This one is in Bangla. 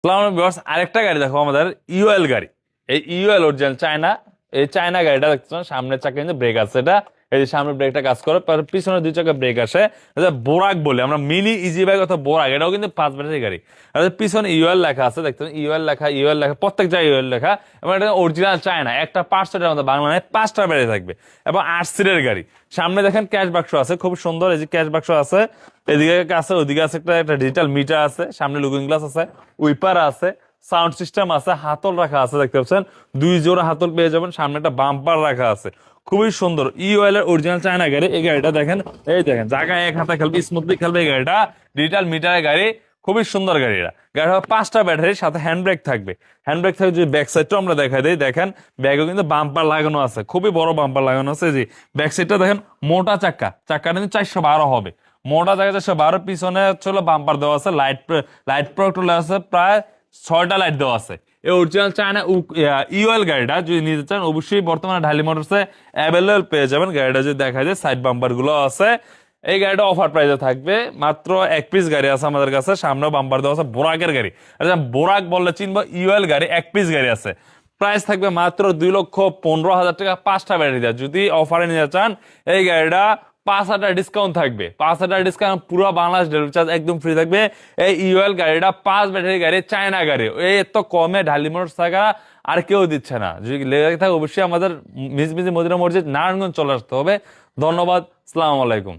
আরেকটা গাড়ি দেখো আমাদের ইউএল গাড়ি। এই ইউএল অরিজিনাল চায়না। এই চায়না গাড়িটা দেখছো, সামনের চাকা কিন্তু ব্রেক আছে, এটা এই যে সামনের ব্রেকটা কাজ করে, পিছনে দুই চাকা ব্রেক আসে। বোরাক বলে আমরা, মিনি ইজি বাইক অথবা বোরাক, এটাও কিন্তু 5 ব্যাটারি গাড়ি। আর পিছনে ইউএল লেখা আছে, দেখতে ইউএল লেখা প্রত্যেক জায়গায় ইউএল লেখা। এবং এটা অরিজিনাল চায়না, একটা পার্টসের মধ্যে বাংলাদেশে 5টা ব্যাটারি থাকবে এবং 8 সিটের গাড়ি। সামনে দেখেন ক্যাশ বাক্স আছে, খুব সুন্দর, এই যে ক্যাশ বাক্স আছে, এদিকে আছে, ওদিকে আছে, একটা ডিজিটাল মিটার আছে, সামনে লুকিং গ্লাস আছে, উইপার আছে, সাউন্ড সিস্টেম আছে, হাতল রাখা আছে, দেখতে পাচ্ছেন 2 জোড়া হাতল পেয়ে যাবেন, সামনে একটা বাম্পার রাখা আছে, খুবই সুন্দর। ইউএল এর অরিজিনাল চায়না গাড়ি। এই গাড়িটা দেখেন, এই দেখেন জায়গায় এক হাতে খেলবে, স্মুথলি খেলবে এই গাড়িটা। ডিজিটাল মিটারের গাড়ি, খুবই সুন্দর গাড়িটা। গাড়ি হবে 5টা ব্যাটারির সাথে হ্যান্ড ব্রেক থাকবে। হ্যান্ড ব্রেক থাকবে, যদি ব্যাক সাইডটাও আমরা দেখাই দিই, দেখেন ব্যাগও কিন্তু বাম্পার লাগানো আছে, খুবই বড় বাম্পার লাগানো আছে। জি, ব্যাক সাইডটা দেখেন, মোটা চাক্কাটা কিন্তু 412 হবে, মোটা জায়গা 412। পিছনে হচ্ছে বাম্পার দেওয়া আছে, লাইট লাইট প্রোটেক্টর আছে, প্রায় 6টা লাইট দেওয়া আছে। এই অরিজিনাল চায়না ইউএল গাড়িটা যদি নিতে চান, অবশ্যই বর্তমানে ঢালি মোটরসে অ্যাভেলেবল পেয়ে যাবেন। গাড়িটা যদি দেখা যায়, সাইড বাম্পার গুলো আছে। এই গাড়িটা অফার প্রাইসে থাকবে, মাত্র 1 পিস গাড়ি আছে আমাদের কাছে, সামনেও বাম্পার দেওয়া আছে, বোরাকের গাড়ি। আচ্ছা, বোরাক বললে চিনবো, ইউএল গাড়ি 1 পিস গাড়ি আছে। প্রাইস থাকবে মাত্র 2,15,000 টাকা, 5টা ব্যাটারি দেওয়া। যদি অফারে নিতে চান, এই গাড়িটা 5,000 ডিসকাউন্ট থাকবে, 5,000 ডিসকাউন্ট, পুরো বাংলাদেশ ডেলিভারি চার্জ একদম ফ্রি থাকবে। এই ইউএল গাড়িটা 5 ব্যাটারি গাড়ি, চায়না গাড়ি, এই এত কমে ঢালি মোটরস থাকা আর কেউ দিচ্ছে না। যদি লেগে থাকে, অবশ্যই আমাদের মিজমিজি মদিনা মসজিদ নারায়ণগঞ্জ চলে আসতে হবে। ধন্যবাদ, আসসালামু আলাইকুম।